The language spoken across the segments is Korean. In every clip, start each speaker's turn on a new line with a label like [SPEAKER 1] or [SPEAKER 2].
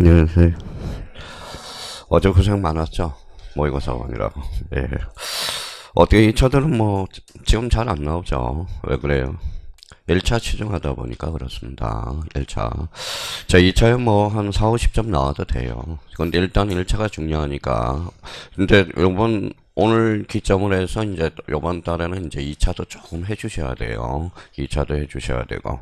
[SPEAKER 1] 안녕하세요. 어제 고생 많았죠? 모의고사 원이라고. 예. 어떻게 이 차들은 뭐, 지금 잘 안 나오죠? 왜 그래요? 1차 치중하다 보니까 그렇습니다. 1차. 자, 2차에 뭐, 한 4, 50점 나와도 돼요. 근데 일단 1차가 중요하니까. 근데 오늘 기점을 해서 이제 요번 달에는 이제 2차도 조금 해주셔야 돼요. 2차도 해주셔야 되고.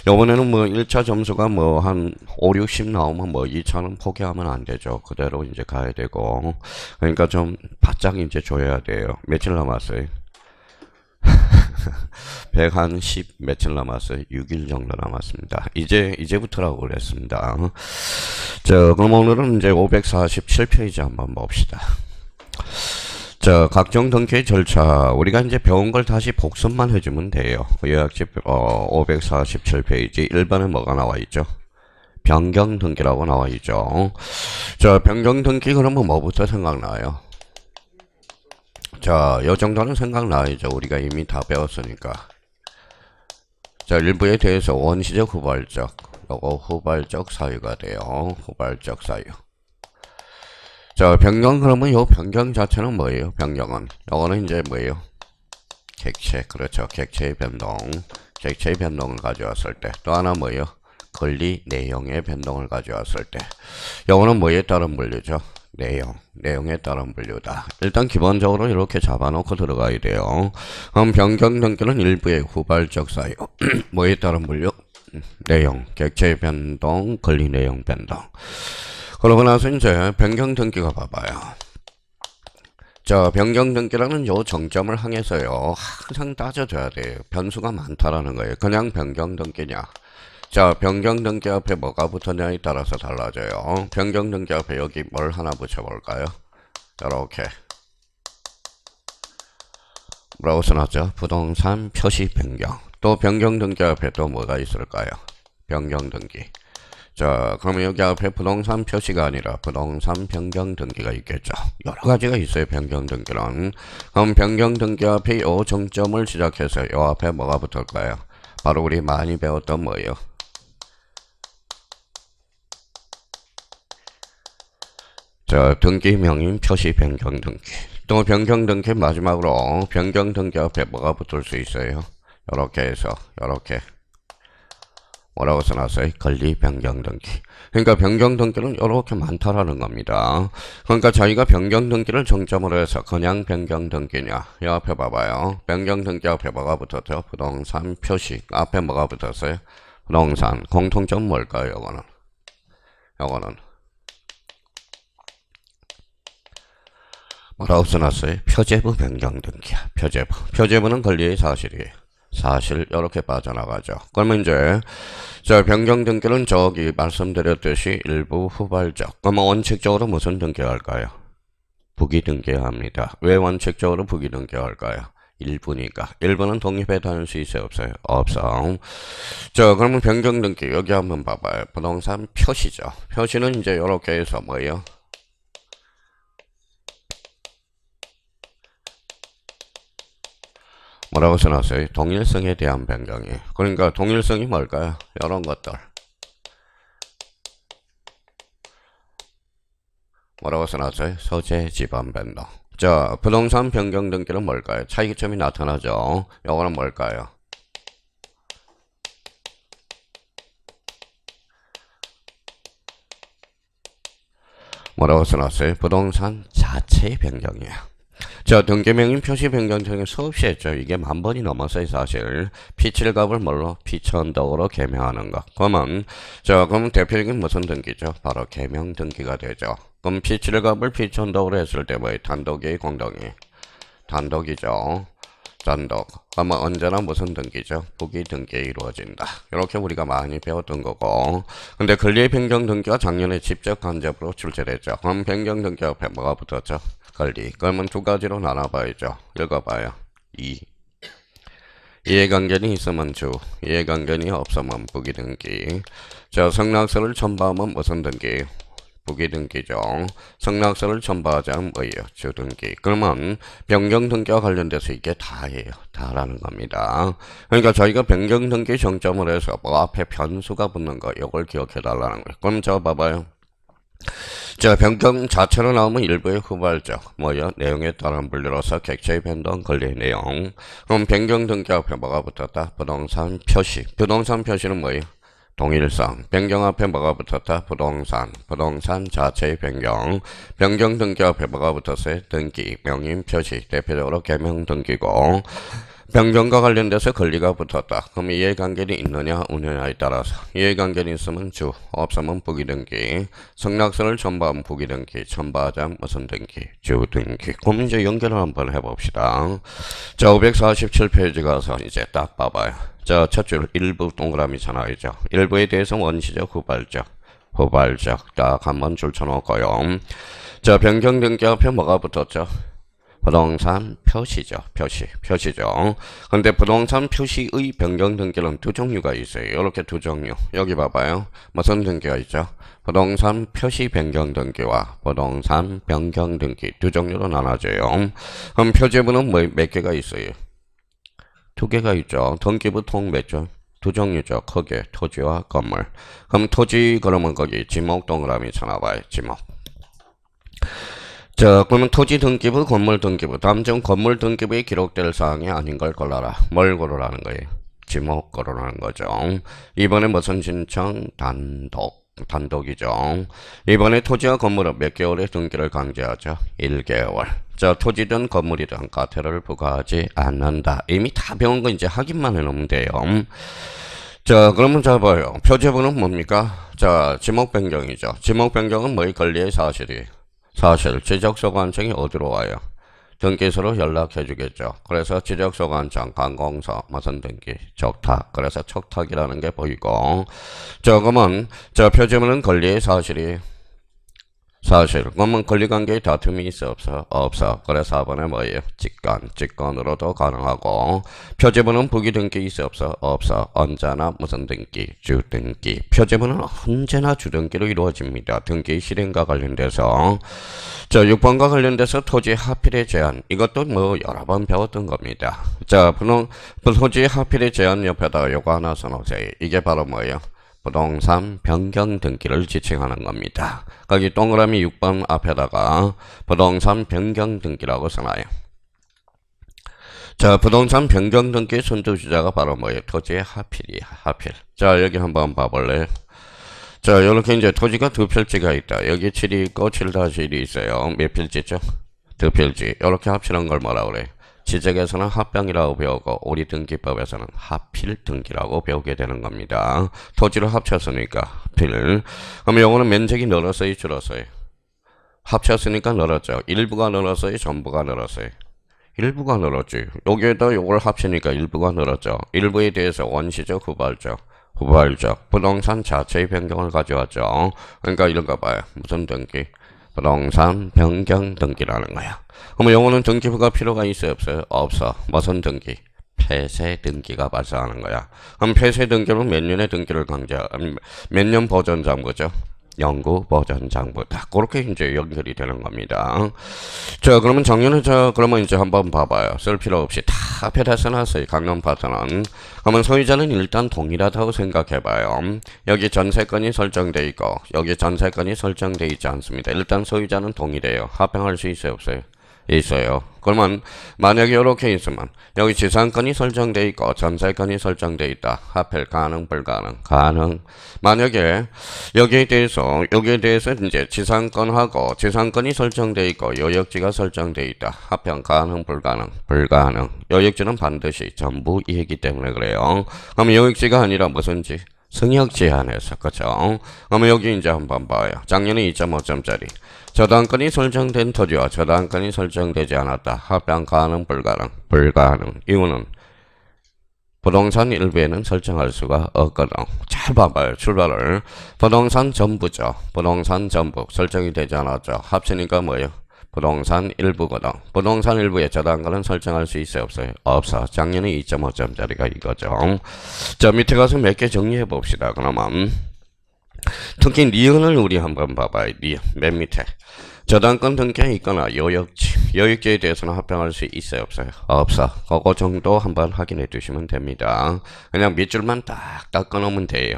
[SPEAKER 1] 요번에는 뭐 1차 점수가 뭐 한 5, 60 나오면 뭐 2차는 포기하면 안 되죠. 그대로 이제 가야 되고. 그러니까 좀 바짝 이제 줘야 돼요. 며칠 남았어요? 110 며칠 남았어요? 6일 정도 남았습니다. 이제부터라고 그랬습니다. 자, 그럼 오늘은 이제 547페이지 한번 봅시다. 자, 각종 등기 절차. 우리가 이제 배운 걸 다시 복습만 해주면 돼요. 요약집 547페이지 1번에 뭐가 나와 있죠? 변경 등기라고 나와 있죠. 자, 변경 등기 그러면 뭐부터 생각나요? 자, 요 정도는 생각나야죠. 우리가 이미 다 배웠으니까. 자, 일부에 대해서 원시적, 후발적. 요거 후발적 사유가 돼요. 후발적 사유. 자, 변경 그러면 요 변경 자체는 뭐예요? 변경은 요거는 이제 뭐예요? 객체. 그렇죠. 객체의 변동. 객체의 변동을 가져왔을 때. 또 하나 뭐예요? 권리 내용의 변동을 가져왔을 때. 요거는 뭐에 따른 분류죠? 내용에 따른 분류다. 일단 기본적으로 이렇게 잡아놓고 들어가야 돼요. 그럼 변경 등기는 일부의 후발적 사유. 뭐에 따른 분류? 내용, 객체 변동, 권리 내용 변동. 그러고 나서 이제 변경 등기가 봐봐요. 자, 변경 등기라는 요 정점을 향해서요. 항상 따져줘야 돼요. 변수가 많다라는 거예요. 그냥 변경 등기냐. 자, 변경 등기 앞에 뭐가 붙었냐에 따라서 달라져요. 변경 등기 앞에 여기 뭘 하나 붙여볼까요? 이렇게. 뭐라고 써놨죠? 부동산 표시 변경. 또 변경 등기 앞에 또 뭐가 있을까요? 변경 등기. 자, 그러면 여기 앞에 부동산 표시가 아니라 부동산 변경 등기가 있겠죠. 여러 가지가 있어요, 변경 등기는. 그럼 변경 등기 앞에 요 정점을 시작해서 요 앞에 뭐가 붙을까요? 바로 우리 많이 배웠던 뭐예요? 자, 등기 명인 표시 변경 등기. 또 변경 등기 마지막으로 변경 등기 앞에 뭐가 붙을 수 있어요? 요렇게 해서 요렇게. 뭐라고 써놨어요? 권리 변경 등기. 그러니까 변경 등기는 이렇게 많다라는 겁니다. 그러니까 자기가 변경 등기를 정점으로 해서 그냥 변경 등기냐. 이 앞에 봐봐요. 변경 등기 앞에 뭐가 붙었죠? 부동산 표시. 앞에 뭐가 붙었어요? 부동산. 공통점 뭘까요? 요거는 뭐라고 써놨어요? 표제부 변경 등기야. 표제부는 권리의 사실이에요. 사실 이렇게 빠져나가죠. 그러면 이제 자, 변경 등기는 저기 말씀드렸듯이 일부 후발적. 그러면 원칙적으로 무슨 등기할까요? 부기 등기합니다. 왜 원칙적으로 부기 등기할까요? 일부니까. 일부는 독립해 다닐 수 있어요? 없어요? 없어. 자, 그러면 변경 등기 여기 한번 봐봐요. 부동산 표시죠. 표시는 이제 이렇게 해서 뭐예요? 뭐라고 써놨어요? 동일성에 대한 변경이. 그러니까 동일성이 뭘까요? 이런 것들. 뭐라고 써놨어요? 소재 지번 변동. 자, 부동산 변경 등기는 뭘까요? 차이점이 나타나죠. 요거는 뭘까요? 뭐라고 써놨어요? 부동산 자체의 변경이에요. 자, 등기명인 표시 변경 등은 수없이 했죠. 이게 10,000번이 넘었어요, 사실. P7값을 뭘로? P1000덕으로 개명하는 것. 그러면 대표적인 무슨 등기죠? 바로 개명 등기가 되죠. 그럼 P7값을 P1000덕으로 했을 때 뭐예요? 단독이 공동이? 단독이죠. 단독. 그러면 언제나 무슨 등기죠? 부기 등기 이루어진다. 이렇게 우리가 많이 배웠던 거고. 근데 권리의 변경 등기가 작년에 직접 간접으로 출제됐죠. 그럼 변경 등기 앞에 뭐가 붙었죠? 권리. 그러면 두 가지로 나눠봐야죠. 읽어봐요. 2. 이해관계는 있으면 주, 이해관계는 없으면 부기 등기. 자, 성락서를 첨부하면 무슨 등기? 부기 등기죠. 성락서를 첨부하지 않으면 뭐예요? 주 등기. 그러면 변경 등기와 관련돼서 이게 다예요. 다라는 겁니다. 그러니까 저희가 변경 등기 정점을 해서 뭐 앞에 변수가 붙는 거 이걸 기억해 달라는 거예요. 그럼 저 봐봐요. 자, 변경 자체로 나오면 일부의 후발적, 뭐요? 내용에 따른 분류로서 객체의 변동 권리 내용. 그럼 변경 등기 앞에 뭐가 붙었다? 부동산 표시. 부동산 표시는 뭐예요? 동일성. 변경 앞에 뭐가 붙었다? 부동산. 부동산 자체의 변경. 변경 등기 앞에 뭐가 붙었어요? 등기, 명인 표시. 대표적으로 개명 등기고. 변경과 관련돼서 권리가 붙었다. 그럼 이해관계는 있느냐 없느냐에 따라서 이해관계는 있으면 주, 없으면 부기등기. 승낙서를 첨부하면 부기등기, 첨부하자 무슨 등기? 주등기. 그럼 이제 연결을 한번 해봅시다. 자, 547페이지 가서 이제 딱 봐봐요. 자, 첫 줄 일부 동그라미 전화이죠. 일부에 대해서 원시적, 후발적. 후발적. 딱 한번 줄 쳐놓고요. 자, 변경 등기 앞에 뭐가 붙었죠? 부동산 표시죠. 표시죠. 근데 부동산 표시의 변경 등기는 두 종류가 있어요. 이렇게 두 종류. 여기 봐봐요. 무슨 등기가 있죠? 부동산 표시 변경 등기와 부동산 변경 등기 두 종류로 나눠져요. 그럼 표제부는 몇 개가 있어요? 두 개가 있죠. 등기부 통 몇 종? 두 종류죠. 크게 토지와 건물. 그럼 토지 그러면 거기 지목 동그라미 쳐놔봐요. 지목. 자, 그러면 토지 등기부, 건물 등기부. 다음 중 건물 등기부에 기록될 사항이 아닌 걸 골라라. 뭘 고르라는 거예요? 지목 고르라는 거죠. 이번에 무슨 신청? 단독이죠. 이번에 토지와 건물은 몇 개월의 등기를 강제하죠? 1개월. 자, 토지든 건물이든 과태료를 부과하지 않는다. 이미 다 배운 거 이제 확인만 해놓으면 돼요. 자, 그러면 자 봐요. 표제부는 뭡니까? 자, 지목 변경이죠. 지목 변경은 뭐의 권리의 사실이에요? 사실 지적소관청이 어디로 와요? 등기소로 연락해 주겠죠. 그래서 지적소관청 관공서 무슨 등기 척탁. 그래서 척탁이라는 게 보이고. 자, 그러면 자, 표제문은 권리의 사실이 사실. 그러면 권리관계의 다툼이 있어 없어? 없어. 그래서 4번에 뭐예요? 직권으로도 가능하고. 표제문은 부기등기 있어 없어? 없어. 언제나 무슨 등기? 주등기. 표제문은 언제나 주등기로 이루어집니다. 등기 실행과 관련돼서. 자, 6번과 관련돼서 토지 하필의 제한. 이것도 뭐 여러 번 배웠던 겁니다. 자, 토지 하필의 제한 옆에다가 요거 하나 써놓으세요. 이게 바로 뭐예요? 부동산 변경 등기를 지칭하는 겁니다. 거기 동그라미 6번 앞에다가 부동산 변경 등기라고 써놔요. 자, 부동산 변경 등기 선두주자가 바로 뭐예요? 토지의 하필이야. 하필. 자, 여기 한번 봐볼래요? 자, 이렇게 이제 토지가 두 필지가 있다. 여기 7이 있고 7-1이 있어요. 몇 필지죠? 두 필지. 이렇게 합치는 걸 뭐라 그래요? 지적에서는 합병이라고 배우고 우리 등기법에서는 하필 등기라고 배우게 되는 겁니다. 토지를 합쳤으니까 하필. 그럼 요거는 면적이 늘었어요? 줄었어요? 합쳤으니까 늘었죠. 일부가 늘었어요? 전부가 늘었어요? 일부가 늘었지. 여기에다 요걸 합치니까 일부가 늘었죠. 일부에 대해서 원시적, 후발적. 부동산 자체의 변경을 가져왔죠. 그러니까 이런 거 봐요. 무슨 등기? 부동산 변경 등기라는 거야. 그러면 요거는 등기부가 필요가 있어요? 없어요? 없어. 무슨 등기? 폐쇄 등기가 발생하는 거야. 그럼 폐쇄 등기는 몇 년의 등기를 몇 년 보존 장부죠? 영구 보존 장부. 딱 그렇게 이제 연결이 되는 겁니다. 자, 그러면 작년에 그러면 이제 한번 봐봐요. 쓸 필요 없이 다 앞에다 써놨어요. 강남 파트는. 그러면 소유자는 일단 동일하다고 생각해봐요. 여기 전세권이 설정돼 있고 여기 전세권이 설정돼 있지 않습니다. 일단 소유자는 동일해요. 합병할 수 있어요? 없어요? 있어요. 그러면 만약에 이렇게 있으면 여기 지상권이 설정돼 있고 전세권이 설정돼 있다. 합병 가능 불가능? 가능. 만약에 여기에 대해서 이제 지상권하고 지상권이 설정돼 있고 요역지가 설정돼 있다. 합병 가능 불가능? 불가능. 요역지는 반드시 전부 이익이기 때문에 그래요. 그럼 요역지가 아니라 무슨지? 승역지 안에서. 그쵸? 그러면 여기 이제 한번 봐요. 작년에 2.5점짜리 저당권이 설정된 토지와 저당권이 설정되지 않았다. 합병 가능 불가능? 불가능. 이유는 부동산 일부에는 설정할 수가 없거든. 잘 봐봐요. 출발을. 부동산 전부죠. 부동산 전부 설정이 되지 않았죠. 합치니까 뭐예요? 부동산 일부거든. 부동산 일부에 저당권은 설정할 수 있어요? 없어요? 없어. 작년에 2.5점짜리가 이거죠. 자, 밑에 가서 몇 개 정리해 봅시다. 그러면 특히 니은을 우리 한번 봐봐요. 니은 맨 밑에. 저당권 등기에 있거나 여육지에 대해서는 합병할 수 있어요, 없어요? 없어. 그거 정도 한번 확인해 두시면 됩니다. 그냥 밑줄만 딱딱 끊으면 돼요.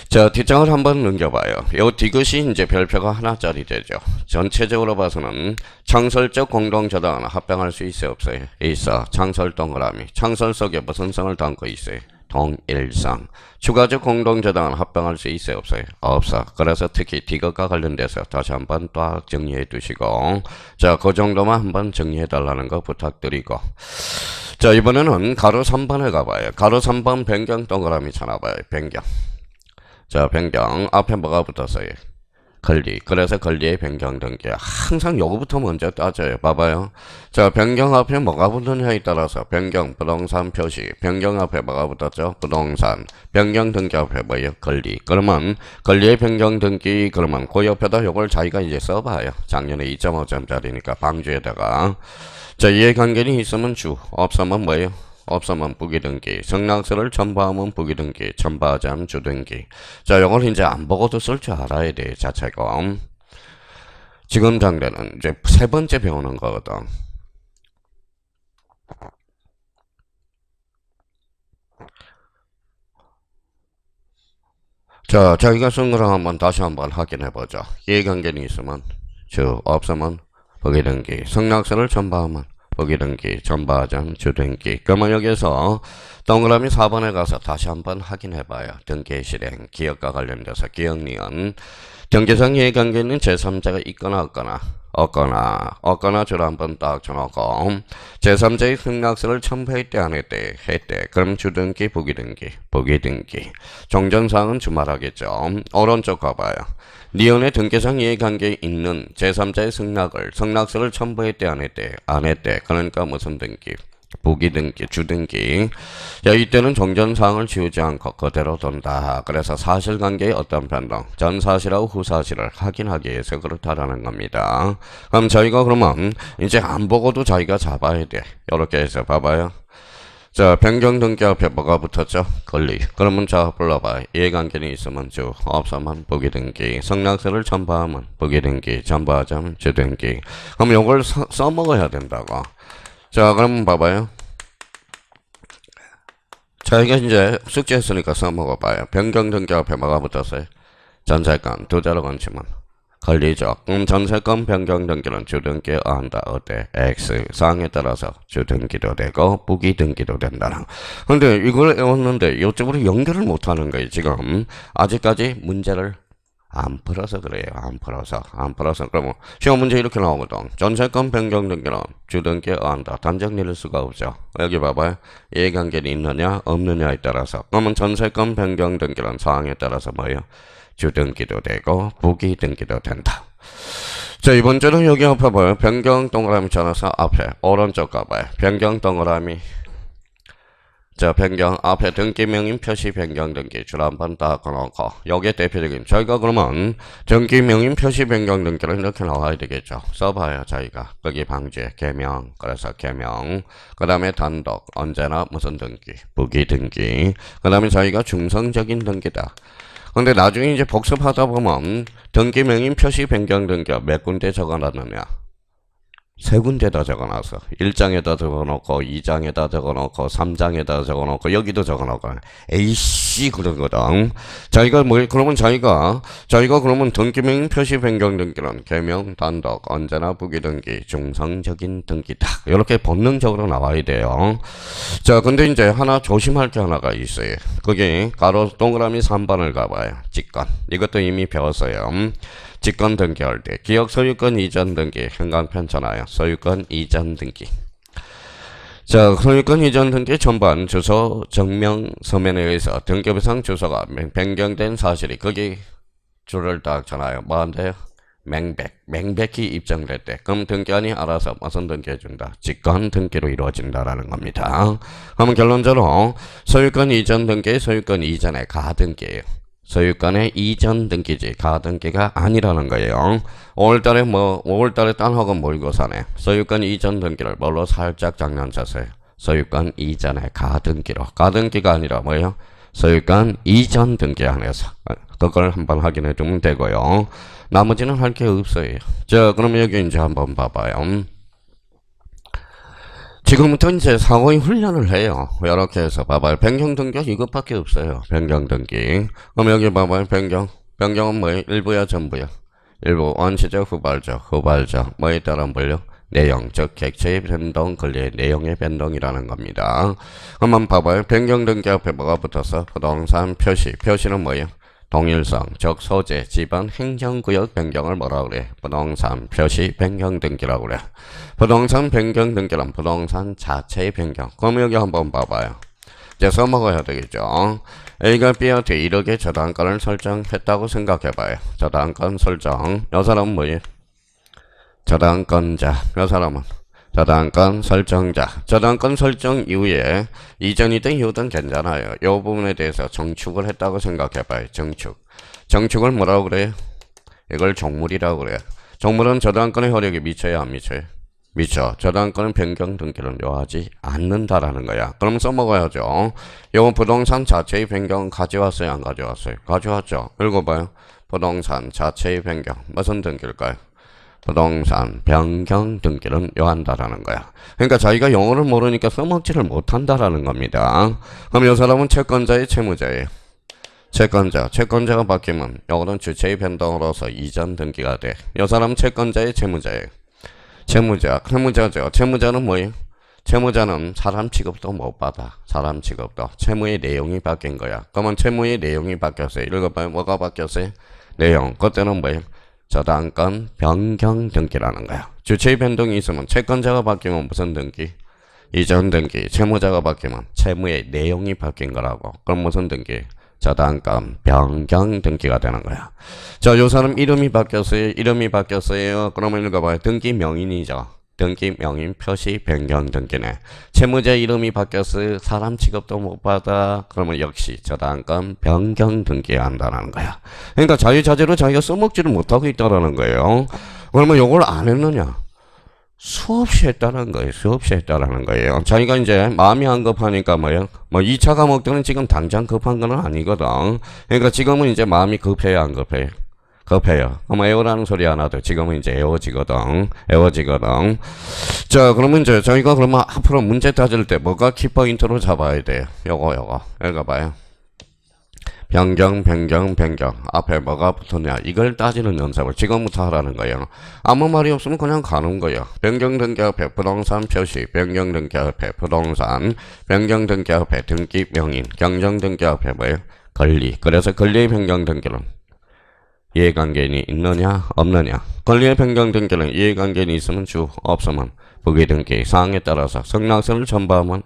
[SPEAKER 1] 자, 뒷장을 한번 넘겨봐요. 요 디귿이 이제 별표가 하나짜리 되죠. 전체적으로 봐서는 창설적 공동저당은 합병할 수 있어요, 없어요? 있어. 창설 동그라미. 창설 속에 무슨 성을 담고 있어요? 동일성. 추가적 공동저당은 합병할 수 있어요, 없어요? 없어. 그래서 특히 디귿과 관련돼서 다시 한번 딱 정리해 두시고, 자, 그 정도만 한번 정리해 달라는 거 부탁드리고, 자, 이번에는 가로 3번에 가봐요. 가로 3번 변경 동그라미 찾아봐요. 변경. 자, 변경. 앞에 뭐가 붙었어요? 권리. 그래서 권리의 변경 등기. 항상 요거부터 먼저 따져요. 봐봐요. 자, 변경 앞에 뭐가 붙느냐에 따라서 변경 부동산 표시. 변경 앞에 뭐가 붙었죠? 부동산. 변경 등기 앞에 뭐예요? 권리. 그러면 권리의 변경 등기, 그러면 그 옆에다 요걸 자기가 이제 써봐요. 작년에 2.5점짜리니까 방주에다가. 자, 이해관계는 있으면 주, 없으면 뭐예요? 없으면 부기등기. 성락서를 첨부하면 부기등기. 첨부하지 않으면 주등기. 자, 이걸 이제 안 보고도 쓸 줄 알아야 돼, 자체가. 지금 단계는 이제 세 번째 배우는 거거든. 자, 자기가 쓴 거랑 한번 다시 한번 확인해 보자. 이해관계는 있으면 주, 없으면 부기등기. 성락서를 첨부하면 부기등기, 첨부하자면 주등기. 그러면 여기서 동그라미 4번에 가서 다시 한번 확인해봐요. 등기 실행, 기업과 관련돼서 기억니은. 등기상 이해관계는 제3자가 있거나 없거나 주로 한번 딱 줘놓고, 제3자의 승낙서를 첨부했대 안 했대? 했대. 그럼 주등기, 부기등기. 종전사항은 주말하겠죠. 오른쪽 가봐요. 니은의 등기상 이해관계에 있는 제3자의 승낙서를 첨부했대 안 했대? 안 했대. 그러니까 무슨 등기? 부기등기, 주등기. 야, 이때는 종전사항을 지우지 않고 그대로 둔다. 그래서 사실관계의 어떤 변동, 전사실하고 후사실을 확인하기 위해서 그렇다라는 겁니다. 그럼 저희가 그러면 이제 안 보고도 자기가 잡아야 돼. 이렇게 해서 봐봐요. 자, 변경 등기 앞에 뭐가 붙었죠? 권리. 그러면 자, 불러봐. 이해관계는 있으면 주, 없으면 부기등기. 성락서를 첨부하면 부기등기, 첨부하자면 주등기. 그럼 이걸 써먹어야 된다고. 자, 그럼 봐봐요. 자기가 이제 숙제했으니까 써먹어봐요. 변경 등기 앞에 뭐가 붙었어요? 전세권, 두 자로 건치면 권리죠. 전세권 변경 등기는 주등기에 한다. 어때? X. 사항에 따라서 주등기도 되고 부기등기도 된다. 근데 이걸 외웠는데 이쪽으로 연결을 못하는 거예요. 지금 아직까지 문제를 안 풀어서 그래요. 안 풀어서. 그러면 시험 문제 이렇게 나오거든. 전세권 변경 등기는 주등기에 한다. 단정 내릴 수가 없죠. 여기 봐봐요. 이해관계는 있느냐 없느냐에 따라서. 그러면 전세권 변경 등기는 사항에 따라서 뭐예요? 주등기도 되고 부기등기도 된다. 자, 이번 주는 여기 앞에 봐요. 변경 동그라미 쳐놔서 앞에 오른쪽 가봐요. 변경 동그라미. 자, 변경 앞에 등기명인 표시 변경 등기 줄 한번 딱 꺼놓고 여기에 대표적인 저희가 그러면 등기명인 표시 변경 등기를 이렇게 나와야 되겠죠. 써봐요. 저희가 거기 방지에 개명. 그래서 개명. 그 다음에 단독. 언제나 무슨 등기? 부기등기. 그 다음에 저희가 중성적인 등기다. 근데 나중에 이제 복습하다 보면 등기명인 표시 변경 등기가 몇 군데 적어놨느냐? 세 군데다 적어놨어. 1장에다 적어놓고 2장에다 적어놓고 3장에다 적어놓고 여기도 적어놓고 에이씨 그런 거다. 자기가 뭐 그러면 자기가 그러면 등기명인 표시 변경 등기는 개명 단독 언제나 부기등기 중성적인 등기다. 이렇게 본능적으로 나와야 돼요. 자, 근데 이제 하나 조심할 게 하나가 있어요. 그게 가로 동그라미 3번을 가봐요. 직권. 이것도 이미 배웠어요. 직권 등기할 때 기억 소유권 이전 등기 현강편 잖아요. 소유권 이전 등기. 자, 소유권 이전 등기 전반 주소 정명 서면에 의해서 등기부상 주소가 변경된 사실이 거기 줄을 딱 잖아요. 뭐한대요? 맹백히 입증될 때 그럼 등기관이 알아서 무슨 등기해준다? 직권 등기로 이루어진다라는 겁니다. 그러면 결론적으로 소유권 이전 등기 소유권 이전의 가등기예요. 소유권의 이전 등기지 가등기가 아니라는 거예요. 5월달에 딴 학원 모의고 사네. 소유권 이전 등기를 뭘로 살짝 장난쳤어요. 소유권 이전의 가등기로. 가등기가 아니라 뭐예요? 소유권 이전 등기 안에서 그걸 한번 확인해 주면 되고요. 나머지는 할 게 없어요. 자, 그럼 여기 이제 한번 봐봐요. 지금부터 이제 상호의 훈련을 해요. 이렇게 해서 봐봐요. 변경 등기 이것밖에 없어요. 변경 등기. 그럼 여기 봐봐요. 변경은 뭐예요? 일부야, 전부야? 일부 원시적, 후발적. 뭐에 따라 뭘요? 내용, 즉 객체의 변동, 권리의 내용의 변동이라는 겁니다. 한번 봐봐요. 변경 등기 앞에 뭐가 붙어서 부동산 표시는 뭐예요? 동일성, 즉 소재, 지번, 행정구역 변경을 뭐라 그래? 부동산 표시 변경 등기라고 그래. 부동산 변경 등기란 부동산 자체의 변경. 그럼 여기 한번 봐봐요. 이제 써먹어야 되겠죠. A가 B한테 1억의 저당권을 설정했다고 생각해봐요. 저당권 설정. 이 사람은 뭐예요? 저당권자. 이 사람은 저당권 설정자. 저당권 설정 이후에 이전이든 이후든 괜찮아요. 이 부분에 대해서 정축을 했다고 생각해봐요. 정축을 뭐라고 그래요? 이걸 종물이라고 그래요. 종물은 저당권의 효력이 미쳐요, 안 미쳐요? 미쳐. 저당권은 변경 등기를 요하지 않는다라는 거야. 그럼 써먹어야죠. 요 부동산 자체의 변경 가져왔어요, 안 가져왔어요? 가져왔죠. 읽어봐요. 부동산 자체의 변경. 무슨 등기일까요? 부동산 변경 등기를 요한다라는 거야. 그러니까 자기가 영어를 모르니까 써먹지를 못한다라는 겁니다. 그럼 이 사람은 채권자의 채무자예요. 채권자가 바뀌면 요거는 주체의 변동으로서 이전 등기가 돼. 이 사람은 채권자의 채무자예요. 채무자죠. 채무자는 뭐예요? 채무자는 사람 취급도 못 받아. 사람 취급도. 채무의 내용이 바뀐 거야. 그러면 채무의 내용이 바뀌었어요. 읽어봐요. 뭐가 바뀌었어요? 내용. 그때는 뭐예요? 저당권 변경 등기라는 거야. 주체의 변동이 있으면 채권자가 바뀌면 무슨 등기? 이전 등기. 채무자가 바뀌면 채무의 내용이 바뀐 거라고. 그럼 무슨 등기? 저당권 변경 등기가 되는 거야. 자, 요 사람 이름이 바뀌었어요. 그러면 읽어봐요. 등기 명인이죠. 등기 명인 표시 변경 등기네. 채무자 이름이 바뀌었어요. 사람 취급도 못 받아. 그러면 역시 저당권 변경 등기해야 한다는 거야. 그러니까 자유자재로 자기가 써먹지를 못하고 있다라는 거예요. 그러면 요걸 안 했느냐? 수없이 했다는 거예요. 자기가 이제 마음이 안 급하니까 뭐예요? 뭐 2차 과목 때는 지금 당장 급한 건 아니거든. 그러니까 지금은 이제 마음이 급해요, 안 급해요? 급해요. 아마 에어라는 소리 안 하도 지금은 이제 에어지거든. 자, 그러면 이제 저희가 그러면 앞으로 문제 따질 때 뭐가 키포인트로 잡아야 돼요? 요거. 읽어봐요. 변경. 앞에 뭐가 붙었냐. 이걸 따지는 연습을 지금부터 하라는 거예요. 아무 말이 없으면 그냥 가는 거예요. 변경 등기 앞에 부동산 표시, 변경 등기 앞에 부동산, 변경 등기 앞에 등기 명인, 경정 등기 앞에 뭐예요? 권리. 그래서 권리의 변경 등기는 이해관계인이 있느냐 없느냐. 권리의 변경 등기는 이해관계인이 있으면 주, 없으면 부기 등기. 사항에 따라서 승낙서를 첨부하면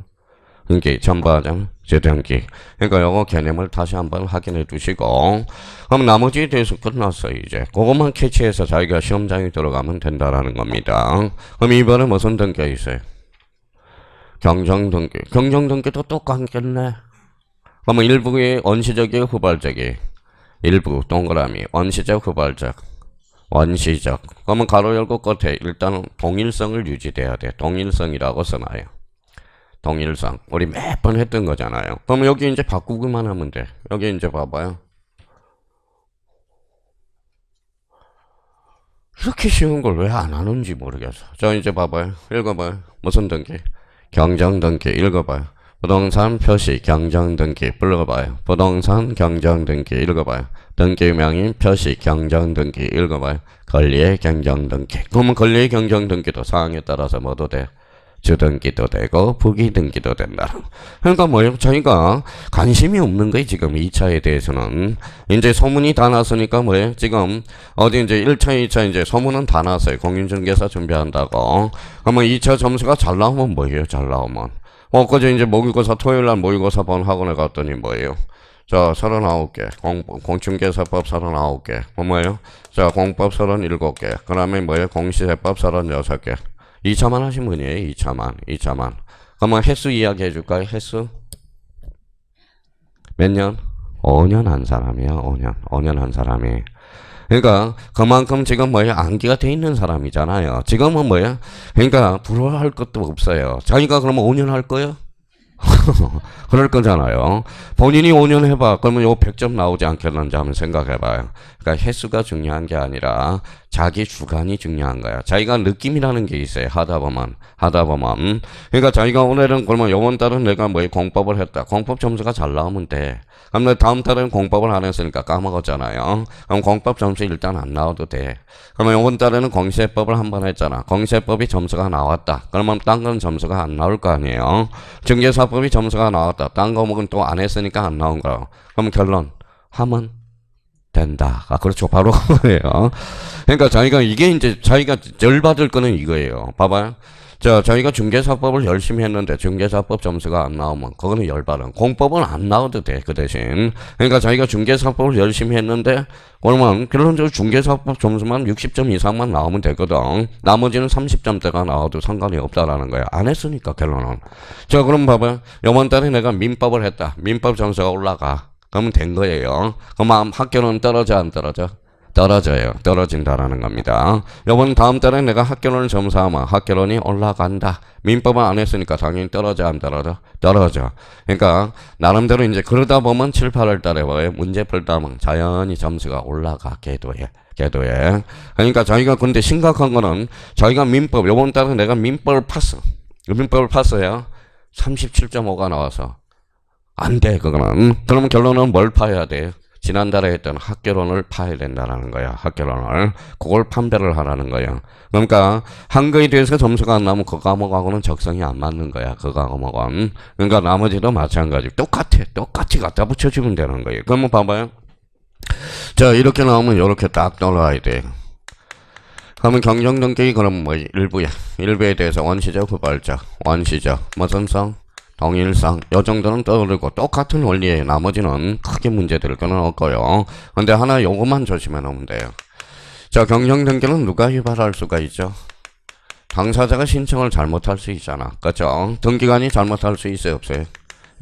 [SPEAKER 1] 등기, 첨부하자면 주등기. 그러니까 요거 개념을 다시 한번 확인해 두시고, 그럼 나머지에 대해서 끝났어요. 이제 그것만 캐치해서 자기가 시험장에 들어가면 된다라는 겁니다. 그럼 이번에 무슨 등기가 있어요? 경정등기. 경정등기도 똑같겠네. 그러면 일부의 원시적이에요, 후발적이에요? 일부 동그라미 원시적, 후발적. 원시적. 그러면 가로 열고 끝에 일단은 동일성을 유지돼야 돼. 동일성이라고 써놔요. 동일성. 우리 몇 번 했던 거잖아요. 그럼 여기 이제 바꾸기만 하면 돼. 여기 이제 봐봐요. 이렇게 쉬운 걸 왜 안 하는지 모르겠어. 자, 이제 봐봐요. 읽어봐요. 무슨 등기? 경정등기. 읽어봐요. 부동산 표시 경정등기. 읽어봐요. 부동산 경정등기. 읽어봐요. 등기명인 표시 경정등기. 읽어봐요. 권리의 경정등기. 그러면 권리의 경정등기도 사항에 따라서 뭐도 돼? 주등기도 되고 부기등기도 된다. 그러니까 뭐예요? 저희가 관심이 없는 거예요. 지금 2차에 대해서는. 이제 소문이 다 났으니까 뭐예요? 지금 어디 이제 1차, 2차 이제 소문은 다 났어요. 공인중개사 준비한다고. 그러면 2차 점수가 잘 나오면 뭐예요? 잘 나오면. 그저 이제 모의고사 토요일날 모의고사 본 학원에 갔더니 뭐예요? 자, 39개. 공중개사법 39개. 뭐예요? 자, 공법 37개. 그 다음에 뭐예요? 공시세법 36개. 2차만 하신 분이에요. 2차만. 그러면 횟수 이야기 해줄까요? 횟수? 몇 년? 5년 한 사람이야. 5년 한 사람이. 그러니까 그만큼 지금 뭐예요? 암기가 돼 있는 사람이잖아요. 지금은 뭐예요? 그러니까 부러워할 것도 없어요. 자기가 그러면 5년 할 거예요? 그럴 거잖아요. 본인이 5년 해봐. 그러면 요 100점 나오지 않겠는지 한번 생각해봐요. 그러니까 횟수가 중요한 게 아니라 자기 주관이 중요한 거야. 자기가 느낌이라는 게 있어요. 하다 보면. 그러니까 자기가 오늘은 그러면 요번 달은 내가 뭐 공법을 했다. 공법 점수가 잘 나오면 돼. 그럼 다음 달은 공법을 안 했으니까 까먹었잖아요. 그럼 공법 점수 일단 안 나와도 돼. 그러면 이번 달에는 공시회법을 한 번 했잖아. 공시회법이 점수가 나왔다. 그러면 딴 건 점수가 안 나올 거 아니에요. 증계사법이 점수가 나왔다. 딴 거목은 또 안 했으니까 안 나온 거야. 그럼 결론 하면 된다. 그렇죠. 바로 그거예요. 그러니까 자기가 이게 이제 자기가 열받을 거는 이거예요. 봐봐요. 자, 자기가 중개사법을 열심히 했는데 중개사법 점수가 안 나오면 그거는 열받은. 공법은 안 나와도 돼. 그 대신. 그러니까 자기가 중개사법을 열심히 했는데 그러면 결론적으로 중개사법 점수만 60점 이상만 나오면 되거든. 나머지는 30점대가 나와도 상관이 없다라는 거야. 안 했으니까 결론은. 자, 그럼 봐봐요. 이번 달에 내가 민법을 했다. 민법 점수가 올라가. 그러면 된 거예요. 그럼 학교는 떨어져 안 떨어져? 떨어져요. 떨어진다라는 겁니다. 요번 다음 달에 내가 학교론을 점수하면 학교론이 올라간다. 민법은 안 했으니까 당연히 떨어져 안 떨어져? 떨어져. 그러니까 나름대로 이제 그러다 보면 7, 8월 달에 문제 풀다 보면 자연히 점수가 올라가. 궤도에. 그러니까 자기가 근데 심각한 거는 자기가 민법 요번 달에 내가 민법을 팠어. 민법을 팠어요. 37.5가 나와서 안 돼. 그거는. 그러면 결론은 뭘 파야 돼? 지난달에 했던 학교론을 파야 된다는 거야. 학교론을. 그걸 판별을 하라는 거야. 그러니까 한거에 대해서 점수가 안 나오면 그 과목하고는 적성이 안 맞는 거야. 그 과목은. 그러니까 나머지도 마찬가지. 똑같이 갖다 붙여주면 되는 거예요. 그러면 봐봐요. 자, 이렇게 나오면 이렇게 딱 떠나야 돼. 그러면 경정등기 그럼 뭐 일부에 대해서 원시적, 후발적, 무슨 성? 동일성 요 정도는 떠오르고 똑같은 원리에 나머지는 크게 문제될 거는 없고요. 근데 하나 요것만 조심해 놓으면 돼요. 자, 경정등기는 누가 유발할 수가 있죠? 당사자가 신청을 잘못할 수 있잖아. 그렇죠? 등기관이 잘못할 수 있어요, 없어요?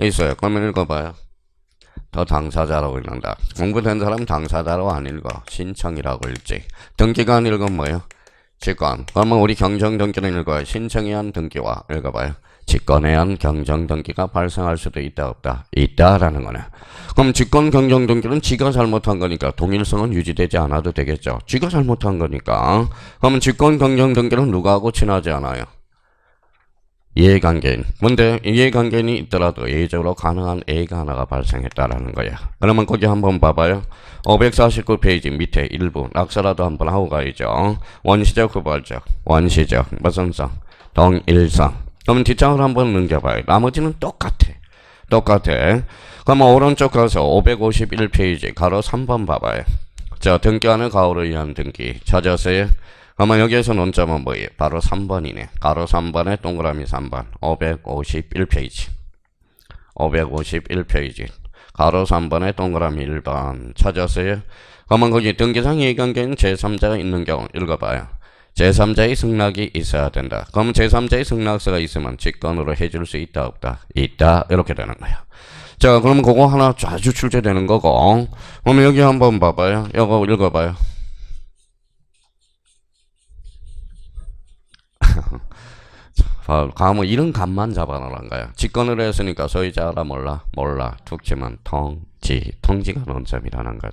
[SPEAKER 1] 있어요. 그러면 읽어봐요. 더 당사자라고 읽는다. 공부된 사람 당사자로 안 읽어. 신청이라고 읽지. 등기관 읽으면 뭐예요? 직권. 그러면 우리 경정등기는 읽어요. 신청에 한 등기와 읽어봐요. 직권에 의한 경정등기가 발생할 수도 있다 없다? 있다라는 거네. 그럼 직권 경정등기는 지가 잘못한 거니까 동일성은 유지되지 않아도 되겠죠. 지가 잘못한 거니까. 그러면 직권 경정등기는 누구하고 친하지 않아요? 이해관계인. 근데 이해관계인이 있더라도 예외적으로 가능한 A가 하나가 발생했다라는 거야. 그러면 거기 한번 봐봐요. 549페이지 밑에 일부 낙서라도 한번 하고 가야죠. 원시적, 후발적, 무슨 성? 동일성. 그러면 뒷장을 한번 넘겨봐요. 나머지는 똑같아. 그러면 오른쪽 가서 551페이지 가로 3번 봐봐요. 자, 등기하는 가로로 의한 등기 찾았어요? 그러면 여기에서 논점은 뭐예요? 바로 3번이네. 가로 3번에 동그라미 3번. 551페이지. 가로 3번에 동그라미 1번 찾았어요? 그러면 거기 등기상 이해관계는 제3자가 있는 경우 읽어봐요. 제3자의 승낙이 있어야 된다. 그럼 제3자의 승낙서가 있으면 직권으로 해줄 수 있다 없다? 있다. 이렇게 되는 거야. 자, 그러면 그거 하나 자주 출제되는 거고. 그러면 여기 한번 봐봐요. 이거 읽어봐요. 가면 이런 값만 잡아놓으란 거야. 직권으로 했으니까 소유자 알아 몰라? 툭 치면 통지가 논점이라는 거야.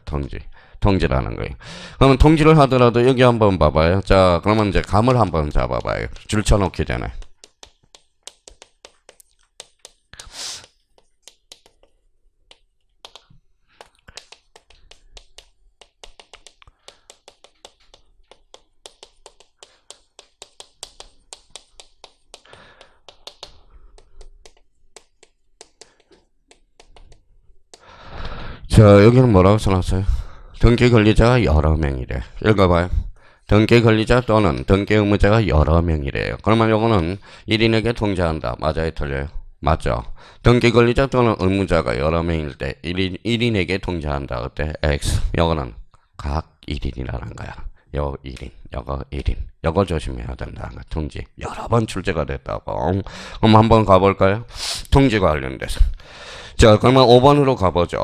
[SPEAKER 1] 통지라는 거예요. 그러면 통지를 하더라도 여기 한번 봐봐요. 자, 그러면 이제 감을 한번 잡아봐요. 줄쳐놓기 전에. 자, 여기는 뭐라고 써놨어요? 등기 권리자가 여러 명이래. 읽어봐요. 등기 권리자 또는 등기 의무자가 여러 명이래요. 그러면 요거는 1인에게 통지한다. 맞아요? 틀려요? 맞죠? 등기 권리자 또는 의무자가 여러 명일 때 1인에게 통지한다. 어때? X. 요거는 각 1인이라는 거야. 요 1인, 요거 1인. 요거 조심해야 된다는 거. 통지. 여러 번 출제가 됐다고. 그럼 한번 가볼까요? 통지 관련돼서. 자, 그러면 5번으로 가보죠.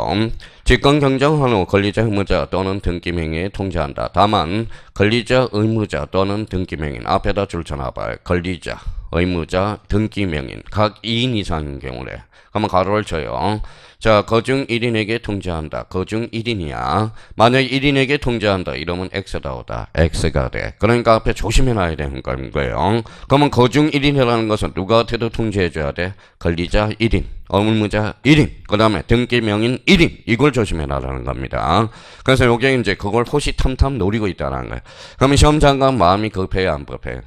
[SPEAKER 1] 직권 경정한 후 권리자 의무자 또는 등기명의에 통지한다. 다만 권리자 의무자 또는 등기명의는 앞에다 줄쳐놔봐요. 권리자 의무자, 등기명인 각 2인 이상인 경우래. 그러면 가로를 쳐요. 자, 그중 1인에게 통지한다. 그중 1인이야. 만약 1인에게 통지한다. 이러면 X다 오다. X가 돼. 그러니까 앞에 조심해놔야 되는 거예요. 그러면 그중 1인이라는 것은 누구한테도 통지해줘야 돼? 권리자 1인, 의무자 1인, 그 다음에 등기명인 1인. 이걸 조심해놔라는 겁니다. 그래서 여기 이제 그걸 호시탐탐 노리고 있다는 거예요. 그러면 시험장관 마음이 급해요, 안 급해요?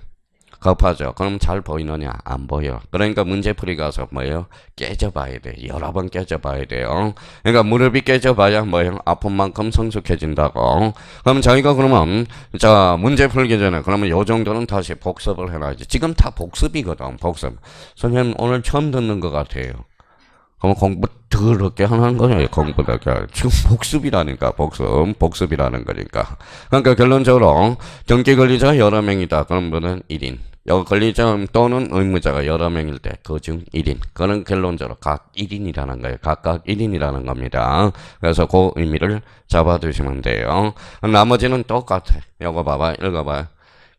[SPEAKER 1] 급하죠. 그럼 잘 보이느냐? 안 보여. 그러니까 문제풀이 가서 뭐예요? 깨져봐야 돼. 여러 번 깨져봐야 돼요. 그러니까 무릎이 깨져봐야 뭐예요? 아픈 만큼 성숙해진다고. 그럼 저희가 그러면 자 문제 풀기 전에 그러면 요 정도는 다시 복습을 해놔야지. 지금 다 복습이거든. 복습. 선생님 오늘 처음 듣는 것 같아요. 그럼 공부 더럽게 하는 거냐? 공부다. 지금 복습이라니까. 복습이라는 거니까. 그러니까 결론적으로 등기 권리자가 여러 명이다. 그런 분은 1인. 권리자 또는 의무자가 여러 명일 때 그중 1인. 그는 결론적으로 각 1인이라는 거예요. 각각 1인이라는 겁니다. 그래서 그 의미를 잡아두시면 돼요. 나머지는 똑같아. 요거 봐봐. 읽어봐.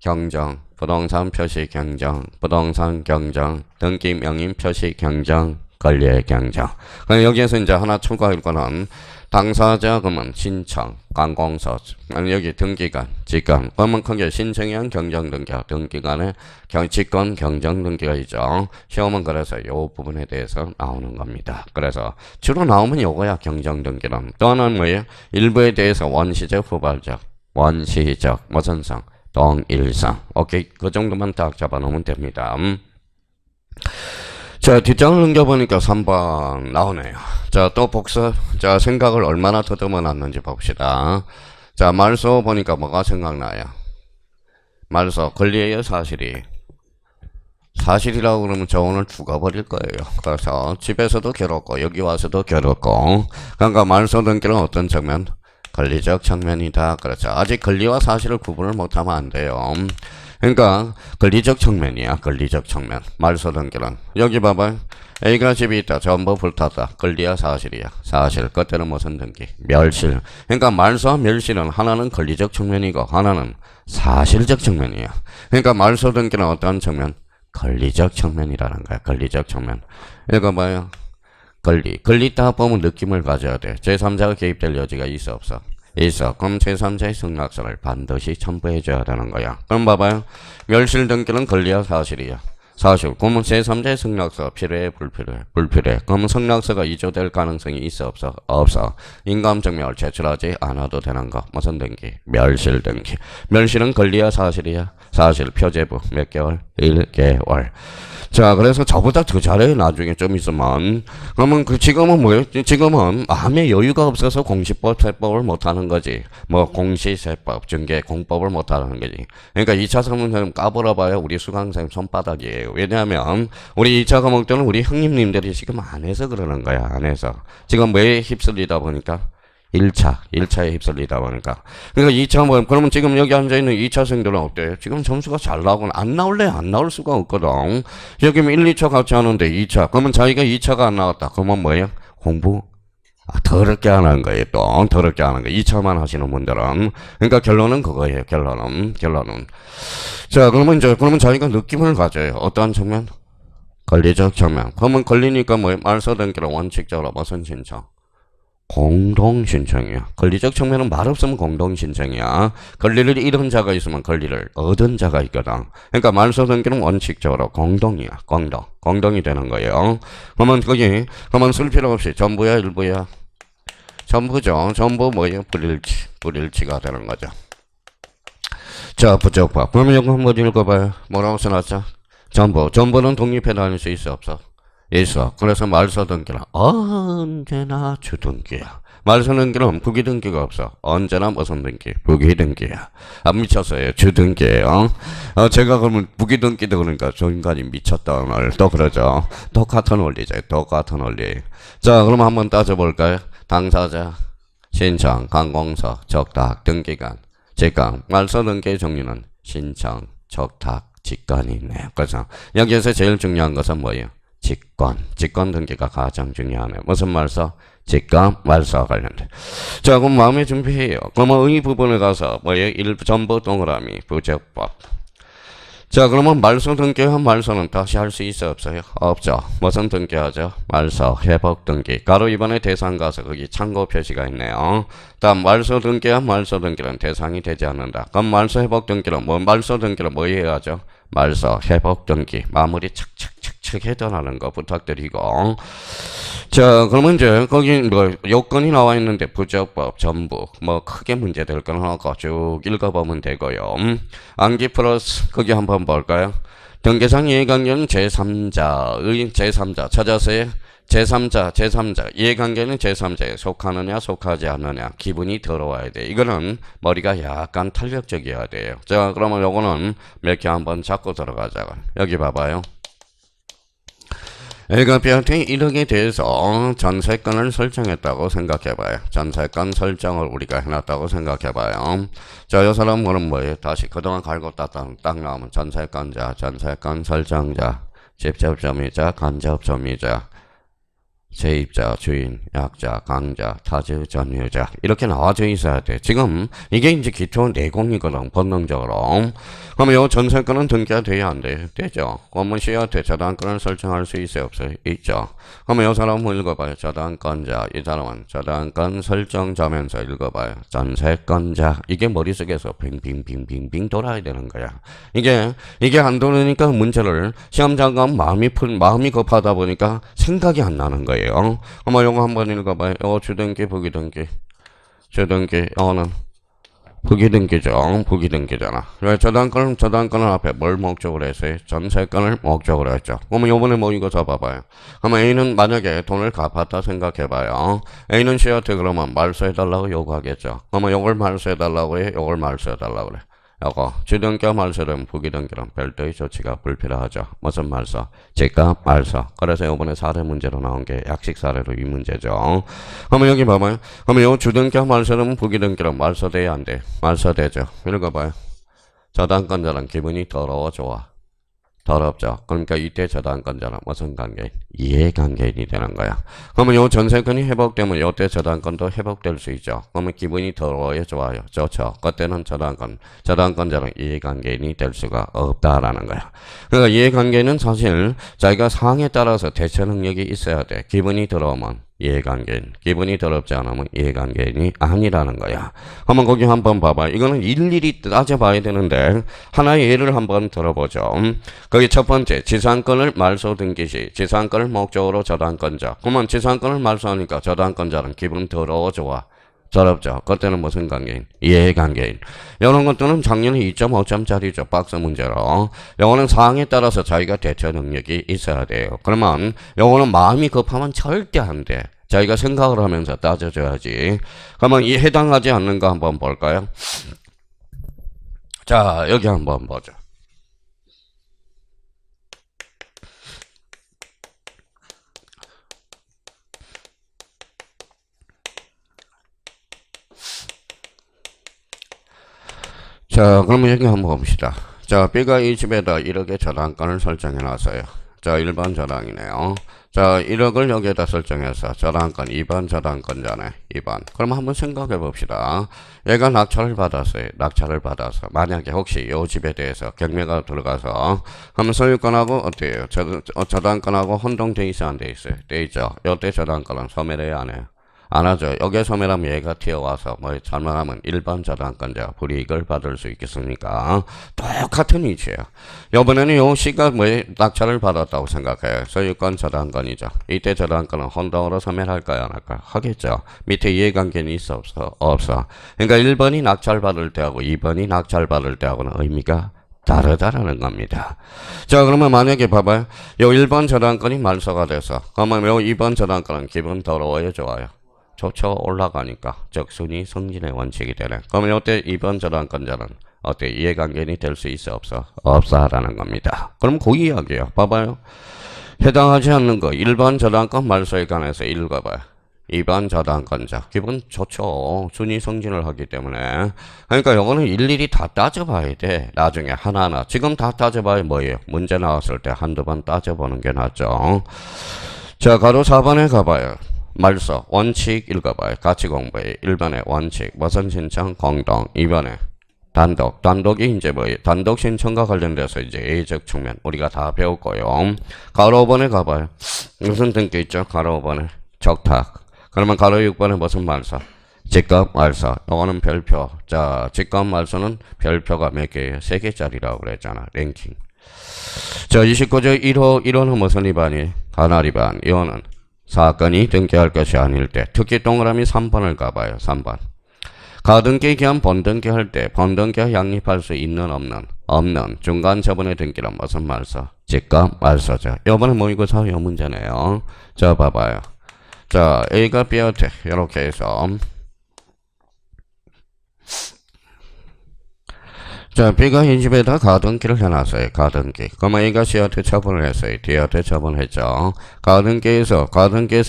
[SPEAKER 1] 경정, 부동산 표시 경정, 부동산 경정, 등기 명인 표시 경정, 권리의 경정. 그럼 여기에서 이제 하나 추가할 거는 당사자 그러면 신청, 관공서, 여기 등기관, 직관. 그러면 그게 신청형 경정등기와 등기관의 직권 경정등기가 있죠. 시험은 그래서 이 부분에 대해서 나오는 겁니다. 그래서 주로 나오면 요거야 경정등기는. 또 하나는 뭐예요? 일부에 대해서 원시적, 후발적, 원시적, 무선성, 동일성. 오케이, 그 정도만 딱 잡아놓으면 됩니다. 자, 뒷장을 넘겨보니까 3번 나오네요. 자, 또 복습. 자, 생각을 얼마나 더듬어 놨는지 봅시다. 자, 말소 보니까 뭐가 생각나요? 말소, 권리예요, 사실이? 사실이라고 그러면 저 오늘 죽어버릴 거예요. 그래서 집에서도 괴롭고, 여기 와서도 괴롭고. 그러니까 말소 등기는 어떤 측면? 권리적 측면이다. 그렇죠. 아직 권리와 사실을 구분을 못하면 안 돼요. 그러니까 권리적 측면이야. 권리적 측면. 말소 등기는 여기 봐봐. A가 집이 있다. 전부 불탔다. 권리야 사실이야. 사실. 그때는 무슨 등기? 멸실. 그러니까 말소와 멸실은 하나는 권리적 측면이고 하나는 사실적 측면이야. 그러니까 말소 등기는 어떤 측면? 권리적 측면이라는 거야. 권리적 측면. 읽어봐요. 권리 있다 보면 느낌을 가져야 돼. 제3자가 개입될 여지가 있어 없어? 있어. 그럼 제3자의 승낙서를 반드시 첨부해줘야 되는 거야. 그럼 봐봐요. 멸실 등기는 권리야 사실이야? 사실. 그러면 제3자의 승낙서 필요해 불필요해? 불필요해. 그러면 승낙서가 위조될 가능성이 있어 없어? 없어. 인감증명을 제출하지 않아도 되는 거. 무슨 등기? 멸실 등기. 멸실은 권리야 사실이야? 사실. 표제부 몇 개월? 1개월. 자, 그래서 저보다 더 잘해요. 나중에 좀 있으면. 그러면 지금은 뭐예요? 지금은 마음의 여유가 없어서 공시법, 세법을 못하는 거지. 뭐 공시세법, 중개, 공법을 못하는 거지. 그러니까 2차 과목은 까불어봐야 우리 수강생 손바닥이에요. 왜냐하면 우리 2차 과목들은 우리 형님님들이 지금 안 해서 그러는 거야. 안 해서. 지금 왜 휩쓸리다 보니까? 1차에 휩쓸리다 보니까. 그러니까 2차 뭐, 그러면 지금 여기 앉아있는 2차생들은 어때요? 지금 점수가 잘 나오고 안 나올래? 안 나올 수가 없거든. 여기 1, 2차 같이 하는데 2차. 그러면 자기가 2차가 안 나왔다. 그러면 뭐예요? 공부? 더럽게 하는 거예요. 또 더럽게 하는 거예요. 2차만 하시는 분들은. 그러니까 결론은 그거예요. 결론은. 자, 그러면 자기가 느낌을 가져요. 어떠한 측면? 권리적 측면. 그러면 권리니까 뭐예요? 말소 등기를 원칙적으로 무슨 신청? 공동신청이야. 권리적 측면은 말 없으면 공동신청이야. 권리를 잃은 자가 있으면 권리를 얻은 자가 있거든. 그러니까 말소 등기는 원칙적으로 공동이야. 공동이 되는 거예요. 그러면 쓸 필요 없이 전부야 일부야? 전부죠. 전부 뭐예요? 불일치가 되는 거죠. 자, 부적법. 그러면 이거 한번 읽어봐요. 뭐라고 써놨죠? 전부는 독립해 다닐 수 있어 없어? 있어. 그래서 말소 등기는 언제나 주등기야. 말소 등기는 부기등기가 없어. 언제나 무슨 등기? 부기등기야. 안 미쳤어요. 주등기예요. 제가 그러면 부기등기도 그러니까 저 인간이 미쳤다 오늘 또 그러죠. 똑같은 원리죠. 똑같은 원리. 자, 그럼 한번 따져볼까요? 당사자, 신청, 관공서, 적탁, 등기관, 직관. 말소 등기의 종류는 신청, 적탁, 직관이 있네요. 그래서 여기에서 제일 중요한 것은 뭐예요? 직권 등기가 가장 중요하네. 무슨 말소? 직권, 말소와 관련돼. 자, 그럼 마음의 준비해요. 그러면 의 부분에 가서 뭐예요? 전부 동그라미, 부적법. 자, 그러면 말소 등기한 말소는 다시 할 수 있어 없어요? 없죠. 무슨 등기하죠? 말소 회복 등기. 가로 2번에 대상 가서 거기 참고 표시가 있네요. 다음 말소 등기한 말소 등기는 대상이 되지 않는다. 그럼 말소 회복 등기는 말소 등기는 뭐 해야죠? 말소 회복 등기 마무리 착착착착 해달라는 거 부탁드리고. 자, 그러면 이제 거기 뭐 요건이 나와 있는데 부적법 전부 뭐 크게 문제될 건 하고 쭉 읽어보면 되고요. 암기 플러스 거기 한번 볼까요? 등기상 이해관계는 제3자의 제3자 찾아서요. 제3자 이해관계는 제3자에 속하느냐 속하지 않느냐 기분이 더러워야 돼. 이거는 머리가 약간 탄력적이어야 돼요. 자, 그러면 요거는 몇 개 한번 잡고 들어가자고. 여기 봐봐요. A가 B한테 1억에 대해서 전세건을 설정했다고 생각해봐요. 전세건 설정을 우리가 해놨다고 생각해봐요. 자, 이 사람은 뭐예요? 다시 그동안 갈고 딱 나오면 전세건자, 전세건 설정자, 직접점이자, 간접점이자, 세입자, 주인, 약자, 강자, 타주, 전유자 이렇게 나와져 있어야 돼. 지금 이게 이제 기초 내공이거든 본능적으로. 그러면 요 전세권은 등기가 돼야 안 돼? 되죠. 원문 C한테 저당권을 설정할 수 있어요 없어요? 있죠. 그러면 요 사람은 읽어봐요. 저당권자. 이 사람은 저당권 설정자면서 읽어봐요. 전세권자. 이게 머릿속에서 빙빙빙빙빙 돌아야 되는 거야. 이게 안 돌으니까 문제를 시험장관 마음이 급하다 보니까 생각이 안 나는 거예요. 아마 요거 한번 읽어봐요. 주등기, 부기등기. 주등기, 는 부기등기죠. 부기등기잖아. 왜 저당권을 앞에 뭘 목적으로 했어요? 전세권을 목적으로 했죠. 그러면 요번에 뭐 이거 잡아봐요. 그러면 A는 만약에 돈을 갚았다 생각해봐요. A는 C한테 그러면 말소해달라고 요구하겠죠. 그러면 요걸 말소해달라고 해? 요걸 말소해달라고 그래. 요거 주등기와 말소는 부기등기는 별도의 조치가 불필요하죠. 무슨 말소? 집값 말소. 그래서 요번에 사례 문제로 나온 게 약식 사례로 이 문제죠. 그러면 여기 봐봐요. 그러면 요 주등기와 말소는 부기등기는 말소돼야 안 돼? 말소되죠. 읽어봐요. 저당권자는 기분이 더러워 좋아? 더럽죠. 그러니까 이때 저당권자는 무슨 관계인? 이해관계인이 되는 거야. 그러면 요 전세권이 회복되면 요때 저당권도 회복될 수 있죠. 그러면 기분이 더러워요 좋아요? 좋죠. 그때는 저당권자는 이해관계인이 될 수가 없다라는 거야. 그러니까 이해관계는 사실 자기가 상황에 따라서 대처 능력이 있어야 돼. 기분이 더러우면 이해관계인, 기분이 더럽지 않으면 이해관계인이 아니라는 거야. 한번 거기 한번 봐봐. 이거는 일일이 따져봐야 되는데 하나의 예를 한번 들어보죠. 거기 첫 번째 지상권을 말소 등기 시 지상권을 목적으로 저당권자. 그러면 지상권을 말소하니까 저당권자는 기분 더러워 좋아? 더럽죠. 그때는 무슨 관계인? 이해관계인. 이런 것들은 작년에 2.5점짜리죠. 박스 문제로. 요거는 상황에 따라서 자기가 대처 능력이 있어야 돼요. 그러면 요거는 마음이 급하면 절대 안 돼. 자기가 생각을 하면서 따져줘야지. 그러면 이 해당하지 않는 거 한번 볼까요? 자, 여기 한번 보죠. 자, 그러면 여기 한번 봅시다. 자, B가 이 집에다 1억의 저당권을 설정해 놨어요. 자, 1번 저당이네요. 자, 1억을 여기에다 설정해서 저당권 2번 저당권자네. 2번. 그럼 한번 생각해 봅시다. 얘가 낙찰을 받았어요. 낙찰을 받아서 만약에 혹시 이 집에 대해서 경매가 들어가서 그러면 소유권하고 어때요? 저당권하고 혼동돼 있어 안 돼 있어요? 돼 있죠. 이때 저당권은 소멸해야 안 해요? 안 하죠. 여기에 소멸하면 얘가 튀어와서 뭐 잘못하면 일반 저당권자 불이익을 받을 수 있겠습니까? 똑같은 이치예요. 이번에는 요 C가 뭐 낙찰을 받았다고 생각해요. 소유권 저당권이죠. 이때 저당권은 혼동으로 소멸할까요? 안 할까요? 하겠죠. 밑에 이해관계는 있어 없어? 없어. 그러니까 1번이 낙찰받을 때하고 2번이 낙찰받을 때하고는 의미가 다르다라는 겁니다. 자, 그러면 만약에 봐봐요. 요 1번 저당권이 말소가 돼서 그러면 요 2번 저당권은 기분 더러워요 좋아요? 좋죠. 올라가니까 즉 순위 승진의 원칙이 되네. 그러면 이때 2번 저당권자는 어때? 이해관계인이 될 수 있어 없어? 없어라는 겁니다. 그럼 그 이야기예요. 봐봐요. 해당하지 않는 거 1번 저당권 말소에 관해서 읽어봐요. 2번 저당권자 기분 좋죠. 순위 승진을 하기 때문에. 그러니까 요거는 일일이 다 따져봐야 돼. 나중에 하나하나. 지금 다 따져봐야 뭐예요? 문제 나왔을 때 한두 번 따져보는 게 낫죠. 자, 가로 4번에 가봐요. 말소 원칙 읽어봐요. 같이 공부해. 1번에 원칙 무슨 신청 공동. 2번에 단독이 이제 뭐예요? 단독 신청과 관련돼서 이제 A적 측면 우리가 다 배웠고요. 가로 5번에 가봐요. 무슨 등기 있죠? 가로 5번에 적탁. 그러면 가로 6번에 무슨 말소? 직급 말소. 이거는 별표. 자, 직급 말소는 별표가 몇 개예요? 3개짜리라고 그랬잖아. 랭킹. 자, 29조 1호는 무슨 위반이? 관할 위반. 이거는 사건이 등기할 것이 아닐 때. 특히 동그라미 3번을 가봐요. 3번. 가등기 기한 본등기 할 때 본등기에 양립할 수 있는 없는 중간 처분의 등기란 무슨 말소? 직급 말소죠. 이번에 모의고사 요 문제네요. 자, 봐봐요. 자, A가 B한테 이렇게 해서 자, B가 이 집에다 가등기를 해놨어요. 가등기. 그러면 A가 C한테 처분을 했어요. D한테 처분했죠. 가등기에서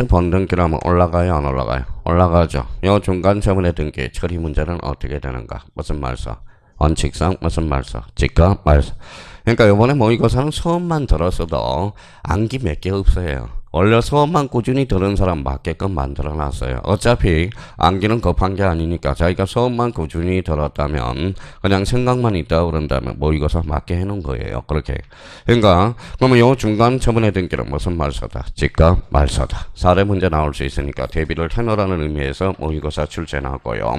[SPEAKER 1] 본등기를 하면 올라가요? 안 올라가요? 올라가죠. 요 중간 처분의 등기 처리 문제는 어떻게 되는가? 무슨 말소? 원칙상 무슨 말소? 직급 말소. 그러니까 요번에 모의고사는 수업만 들었어도 암기 몇 개 없어요. 원래 수업만 꾸준히 들은 사람 맞게끔 만들어놨어요. 어차피 암기는 급한 게 아니니까 자기가 수업만 꾸준히 들었다면 그냥 생각만 있다 그런다면 모의고사 맞게 해놓은 거예요. 그렇게. 그러니까 그러면 요 중간 처분의 등기는 무슨 말소다? 직급 말소다. 사례 문제 나올 수 있으니까 대비를 해놓으라는 의미에서 모의고사 출제나고요.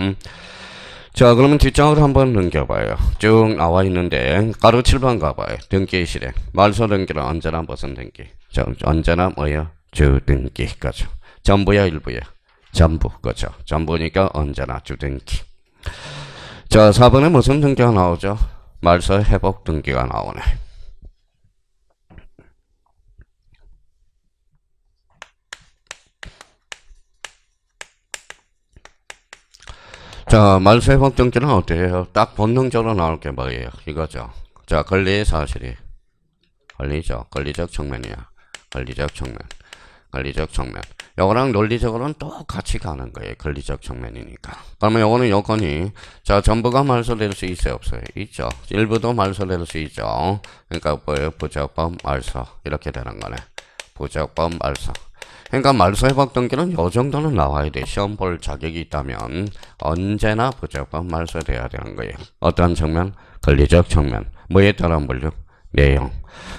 [SPEAKER 1] 자, 그러면 뒷장으로 한번 넘겨봐요. 쭉 나와 있는데 가로 7번 가봐요. 등기 실행. 말소 등기는 언제나 무슨 등기? 언제나 뭐예요? 주등기. 그죠. 전부야 일부야? 전부. 그죠. 전부니까 언제나 주등기. 자, 4번에 무슨 등기가 나오죠? 말소 회복 등기가 나오네. 자, 말소 회복 등기는 어때요? 딱 본능적으로 나올 게 뭐예요? 이거죠. 자, 권리의 사실이 권리죠. 권리적 측면이야. 권리적 측면. 요거랑 논리적으로는 똑같이 가는 거예요. 권리적 측면이니까. 그러면 요거는 요건이 자, 전부가 말소될 수 있어요? 없어요? 있죠. 일부도 말소될 수 있죠. 그러니까 뭐예요? 부적법 말소. 이렇게 되는 거네. 부적법 말소. 그러니까 말소 회복 등기는 요 정도는 나와야 돼. 시험 볼 자격이 있다면 언제나 부적법 말소돼야 되는 거예요. 어떤 측면? 권리적 측면. 뭐에 따른 분류? 내용.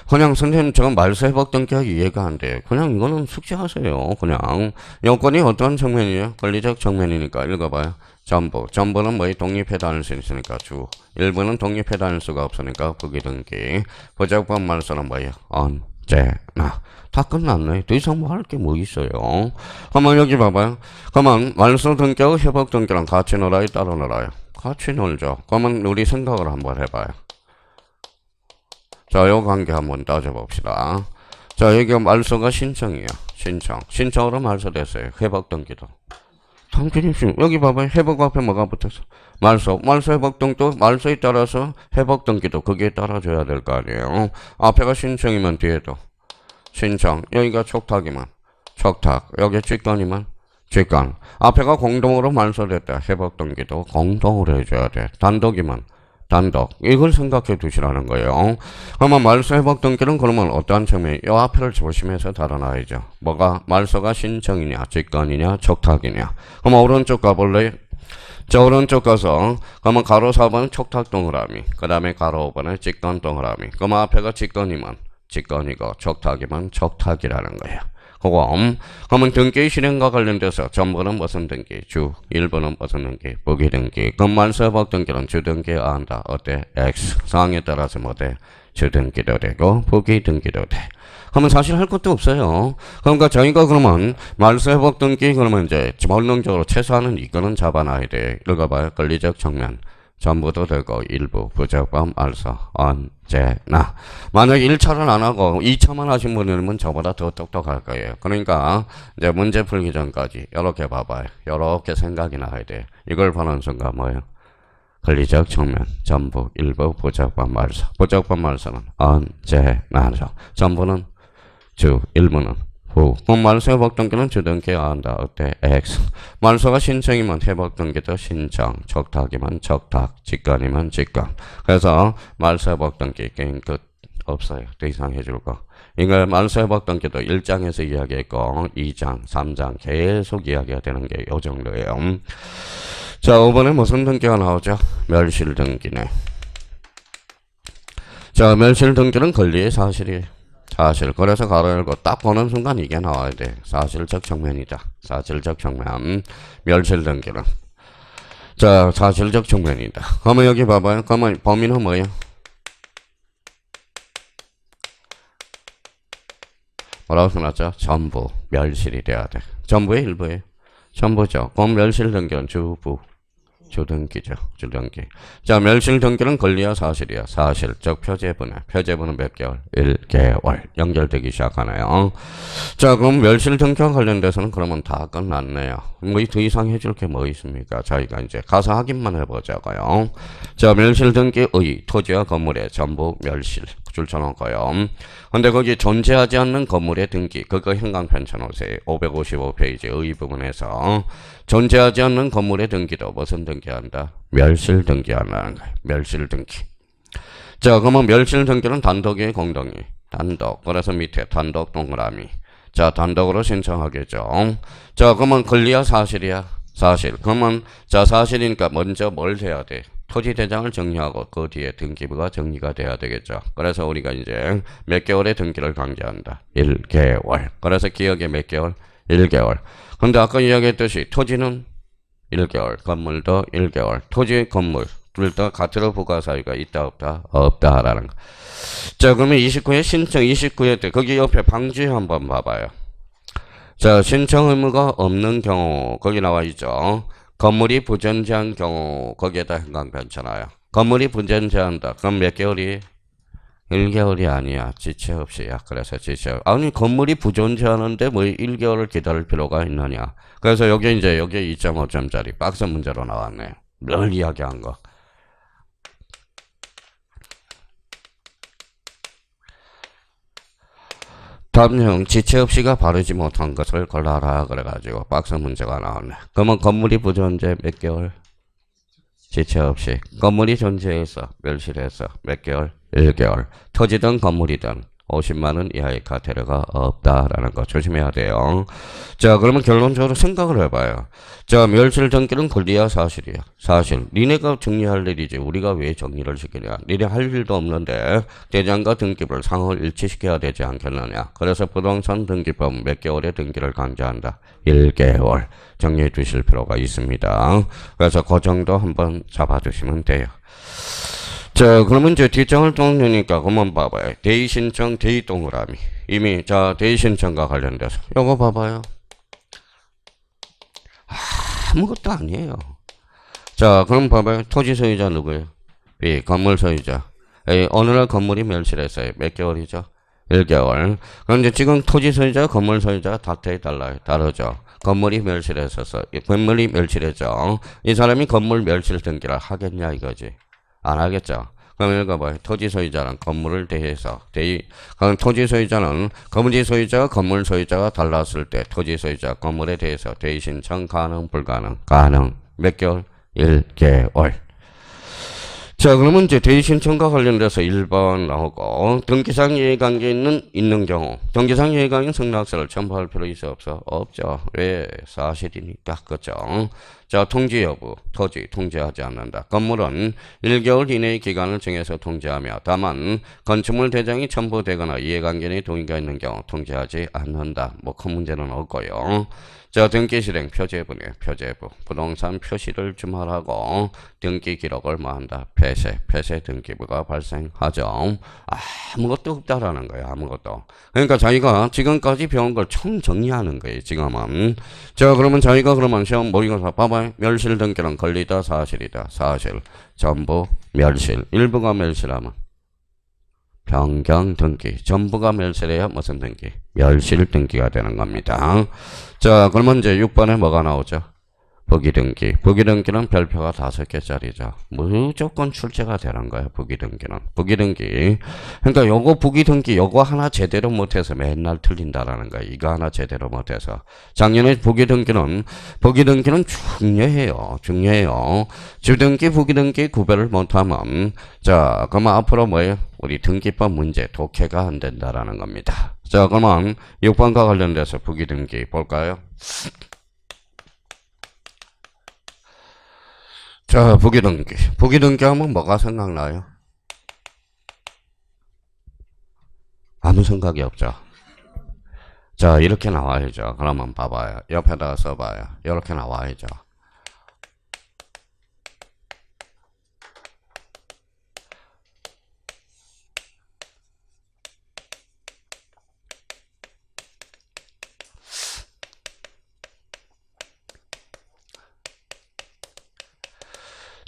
[SPEAKER 1] 그냥 선생님 저건 말소 회복 등기가 이해가 안 돼요. 그냥 이거는 숙지하세요. 그냥 요건이 어떤 측면이에요? 권리적 측면이니까 읽어봐요. 전부는 뭐에 독립해 다닐 수 있으니까 주. 일부는 독립해 다닐 수가 없으니까 부기 등기. 부적법 말소는 뭐예요? 언제나. 다 끝났네. 더 이상 뭐 할 게 뭐 있어요. 그러면 여기 봐봐요. 그러면 말소 등기하고 회복 등기랑 같이 놀아요? 따로 놀아요? 같이 놀죠. 그러면 우리 생각을 한번 해봐요. 자, 요 관계 한번 따져봅시다. 자, 여기가 말소가 신청이야. 신청으로 말소됐어요. 회복 등기도. 당연히 여기 봐봐요. 회복 앞에 뭐가 붙었어? 말소 회복 등도 말소에 따라서 회복 등기도 거기에 따라줘야 될 거 아니에요. 앞에가 신청이면 뒤에도 신청. 여기가 촉탁이면 촉탁. 여기 직권이면 직권. 앞에가 공동으로 말소됐다. 회복 등기도 공동으로 해줘야 돼. 단독이면 단독. 이걸 생각해 두시라는 거예요. 그러면 말소 회복 등기는 그러면 어떠한 측면이 이 앞에를 조심해서 다뤄놔야죠. 뭐가 말소가 신청이냐 직권이냐 촉탁이냐. 그럼 오른쪽 가볼래요? 자, 오른쪽 가서 그러면 가로 4번은 촉탁 동그라미, 그 다음에 가로 5번은 직권 동그라미. 그러면 앞에가 직권이면 직권이고 촉탁이면 촉탁이라는 거예요. 그러면 등기 실행과 관련돼서 전부는 무슨 등기? 주. 일부는 무슨 등기? 부기 등기. 그럼 말소 회복 등기는 주 등기해야 한다. 어때? X. 상황에 따라서 뭐 돼? 주 등기도 되고 부기 등기도 돼. 그러면 사실 할 것도 없어요. 그러니까 저희가 그러면 말소 회복 등기 그러면 이제 본능적으로 최소한은 이거는 잡아놔야 돼. 읽어봐요. 권리적 측면. 전부도 되고 일부 부적법 말소 언제나. 만약 1차를 안 하고 2차만 하신 분이면 저보다 더 똑똑할 거예요. 그러니까 이제 문제 풀기 전까지 이렇게 봐봐요. 이렇게 생각이 나야 돼. 이걸 보는 순간 뭐예요? 권리적 측면 전부 일부 부적법 말소. 부적법 말소는 언제나죠. 전부는 주, 일부는 부. 그럼 말소 회복 등기는 주 등기해야 한다. 어때? X. 말소가 신청이면 회복 등기도 신청. 촉탁이면 촉탁. 직권이면 직권. 그래서 말소 회복 등기 게임 끝. 없어요. 더 이상 해줄 거. 이거 말소 회복 등기도 1장에서 이야기했고 2장, 3장 계속 이야기가 되는 게 요 정도예요. 자, 5번에 무슨 등기가 나오죠? 멸실 등기네. 자, 멸실 등기는 권리의 사실이에요. 사실. 그래서 가로 열고 딱 보는 순간 이게 나와야 돼. 사실적 측면이다. 사실적 측면. 멸실 등기는. 자, 사실적 측면이다. 그러면 여기 봐봐요. 그러면 범위는 뭐예요? 뭐라고 써놨죠? 전부. 멸실이 돼야 돼. 전부의 일부예요. 전부죠. 그럼 멸실 등기는 주부. 주등기죠. 주등기. 자, 멸실 등기는 권리야 사실이야. 사실적 표제분해. 표제분은 몇 개월? 1개월. 연결되기 시작하네요. 자, 그럼 멸실 등기와 관련돼서는 그러면 다 끝났네요. 뭐 더 이상 해줄 게 뭐 있습니까? 저희가 이제 가서 확인만 해보자고요. 자, 멸실 등기의 토지와 건물의 전부 멸실. 줄 쳐놓고요. 근데 거기 존재하지 않는 건물의 등기, 그거 현강편 쳐놓으세요. 555페이지 의 부분에서 존재하지 않는 건물의 등기도 무슨 등기한다? 멸실 등기한다는 거예요. 멸실 등기. 자, 그러면 멸실 등기는 단독이 공동이. 단독. 그래서 밑에 단독 동그라미. 자, 단독으로 신청하겠죠. 자, 그러면 권리야 사실이야? 사실. 그러면 자, 사실이니까 먼저 뭘 해야 돼? 토지대장을 정리하고 그 뒤에 등기부가 정리가 돼야 되겠죠. 그래서 우리가 이제 몇 개월의 등기를 강제한다. 1개월. 그래서 기억에 몇 개월? 1개월. 근데 아까 이야기했듯이 토지는 1개월, 건물도 1개월. 토지, 건물 둘 다 가트로 부과 사유가 있다 없다? 없다 하라는 거. 자, 그러면 29회 신청 29회 때 거기 옆에 방지 한번 봐봐요. 자, 신청 의무가 없는 경우 거기 나와 있죠. 건물이 부존재한 경우 거기에다 현강편 쳐놔요. 건물이 부존재한다. 그럼 몇 개월이? 1개월이 아니야. 지체 없이야. 그래서 지체. 아니 건물이 부존재하는데 뭐 1개월을 기다릴 필요가 있느냐. 그래서 여기 이제 여기 2.5점짜리 박스 문제로 나왔네요. 늘 이야기한 거. 다음형 지체 없이가 바르지 못한 것을 골라라 그래가지고 박스 문제가 나왔네. 그러면 건물이 부존재 몇 개월? 지체 없이. 건물이 존재해서 멸실해서 몇 개월? 1개월. 토지든 건물이든 50만원 이하의 과태료가 없다라는 거 조심해야 돼요. 자, 그러면 결론적으로 생각을 해봐요. 자, 멸실 등기는 권리야 사실이야? 사실. 니네가 정리할 일이지 우리가 왜 정리를 시키냐. 니네 할 일도 없는데 대장과 등기부를 상호를 일치시켜야 되지 않겠느냐. 그래서 부동산 등기법 몇 개월의 등기를 강제한다. 1개월. 정리해 주실 필요가 있습니다. 그래서 그 정도 한번 잡아주시면 돼요. 자, 그러면 이제 뒷장을 동그니까 그만 봐봐요. 대의 신청, 대의 동그라미. 이미, 자, 대의 신청과 관련돼서. 요거 봐봐요. 아무것도 아니에요. 자, 그럼 봐봐요. 토지 소유자 누구예요? B. 건물 소유자. A. 어느 날 건물이 멸실했어요. 몇 개월이죠? 1개월. 그런데 지금 토지 소유자, 건물 소유자가 다트에 달라요. 다르죠. 건물이 멸실했었어. 건물이 멸실했죠. 이 사람이 건물 멸실 등기를 하겠냐 이거지. 안 하겠죠. 그럼 읽어봐요. 토지 소유자는 건물을 대해서 그럼 토지 소유자는 건물지 소유자와 건물 소유자가 달랐을 때 토지 소유자 건물에 대해서 대의 신청 가능 불가능? 가능. 몇 개월? 1개월. 자, 그러면 이제 대의 신청과 관련돼서 1번 나오고 등기상 이해관계 있는 경우 등기상 이해관계 승낙서를 첨부할 필요 있어 없어? 없죠. 왜? 사실이니까. 그죠? 자, 통지 여부. 토지 통지하지 않는다. 건물은 1개월 이내의 기간을 정해서 통지하며 다만 건축물 대장이 첨부되거나 이해관계의 동의가 있는 경우 통지하지 않는다. 뭐 큰 문제는 없고요. 자, 등기 실행 표제분해 표제부 부동산 표시를 주말하고 등기 기록을 뭐한다? 폐쇄 등기부가 발생하죠. 아무것도 없다라는 거예요. 아무것도. 그러니까 자기가 지금까지 배운 걸 총 정리하는 거예요. 지금은. 자, 그러면 자기가 그러면 시험 모의고사 봐봐요. 멸실 등기는 권리다 사실이다. 사실. 전부 멸실. 일부가 멸실하면 변경 등기. 전부가 멸실해야 무슨 등기? 멸실 등기가 되는 겁니다. 자, 그러면 이제 6번에 뭐가 나오죠? 부기등기. 부기등기는 별표가 5개짜리죠. 무조건 출제가 되는 거예요. 부기등기는. 부기등기. 그러니까 요거 부기등기 요거 하나 제대로 못해서 맨날 틀린다라는 거예요. 이거 하나 제대로 못해서. 작년에 부기등기는 중요해요. 주등기 부기등기 구별을 못하면 자, 그러면 앞으로 뭐예요? 우리 등기법 문제 독해가 안 된다라는 겁니다. 자, 그러면 6번과 관련돼서 부기등기 볼까요? 자, 부기등기. 부기등기 하면 뭐가 생각나요? 아무 생각이 없죠. 자, 이렇게 나와야죠. 그러면 봐봐요. 옆에다가 써봐요. 이렇게 나와야죠.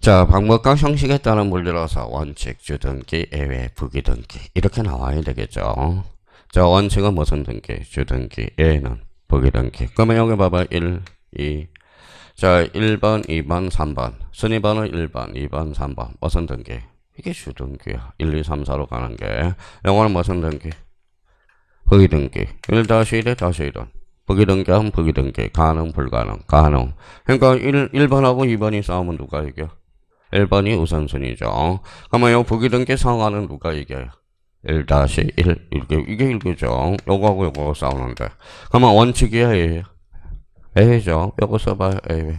[SPEAKER 1] 자, 방법과 형식에 따른 물들어서 원칙, 주등기, 예외, 부기등기 이렇게 나와야 되겠죠. 자, 원칙은 무슨 등기? 주등기, 예외는 부기등기. 그러면 여기 봐봐. 1, 2. 자, 1번, 2번, 3번. 순위번호 1번, 2번, 3번. 무슨 등기? 이게 주등기야. 1, 2, 3, 4로 가는 게. 영어는 무슨 등기? 부기등기. 1-1에 다시 1은. 부기등기하면 부기등기. 가능, 불가능, 가능. 그러니까 1번하고 2번이 싸우면 누가 이겨? 1번이 우선순위죠. 그러면 이 부기등기 상하는 누가 이겨요? 1-1. 이게 1교죠. 요거하고 요거 싸우는데. 그러면 원칙이야, A예요? A죠. 요거 써봐요, A.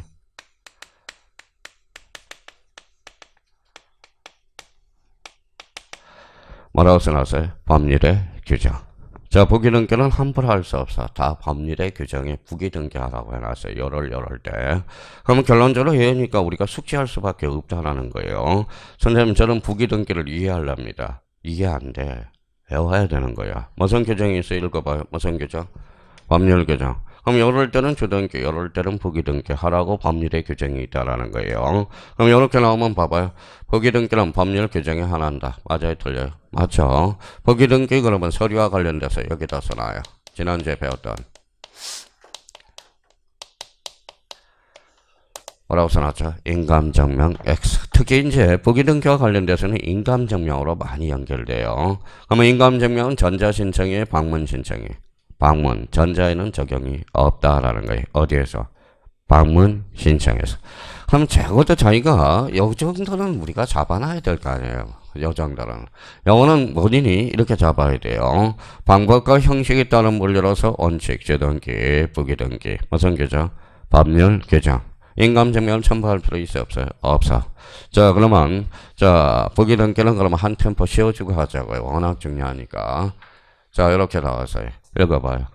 [SPEAKER 1] 뭐라고 써놨어요? 법률의 규정. 자, 부기등기는 함부로 할 수 없어. 다 법률의 규정에 부기등기하라고 해놨어요. 요럴 때. 그러면 결론적으로 얘니까 우리가 숙지할 수밖에 없다라는 거예요. 선생님, 저는 부기등기를 이해하렵니다. 이해 안 돼. 배워야 되는 거야. 무슨 규정이 있어? 읽어봐요. 무슨 규정? 법률 규정. 그럼 요럴 때는 주등기, 요럴 때는 부기등기 하라고 법률의 규정이 있다라는 거예요. 그럼 요렇게 나오면 봐봐요. 부기등기는 법률 규정에 하나인다. 맞아요? 틀려요? 맞죠? 부기등기 그러면 서류와 관련돼서 여기다 써놔요. 지난주에 배웠던. 뭐라고 써놨죠? 인감증명 X. 특히 이제 부기등기와 관련돼서는 인감증명으로 많이 연결돼요. 그러면 인감증명은 전자신청이에요? 방문신청이에요? 방문, 전자에는 적용이 없다라는 거예요. 어디에서? 방문 신청에서. 그럼 적어도 저희가 요 정도는 우리가 잡아놔야 될 거 아니에요. 요 정도는. 요거는 본인이 이렇게 잡아야 돼요. 방법과 형식에 따른 물려서 원칙, 주등기, 부기등기. 무슨 규정? 법률 규정. 인감증명을 첨부할 필요 있어 없어요? 없어. 자, 그러면 자, 부기등기는 그러면 한 템포 씌워주고 하자고요. 워낙 중요하니까. 자, 이렇게 나와서요. 읽어봐요.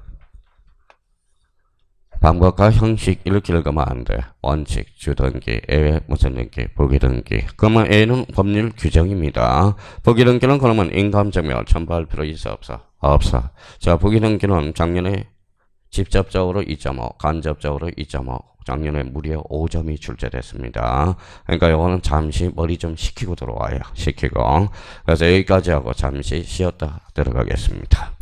[SPEAKER 1] 방법과 형식 이렇게 읽으면 안 돼. 원칙, 주등기, 예외, 무슨 등기, 부기등기. 그러면 A는 법률 규정입니다. 부기등기는 그러면 인감증명을 첨부할 필요 있어 없어? 없어. 자, 부기등기는 작년에 직접적으로 2.5, 간접적으로 2.5. 작년에 무려 5점이 출제됐습니다. 그러니까 이거는 잠시 머리 좀 식히고 들어와요. 식히고. 그래서 여기까지 하고 잠시 쉬었다 들어가겠습니다.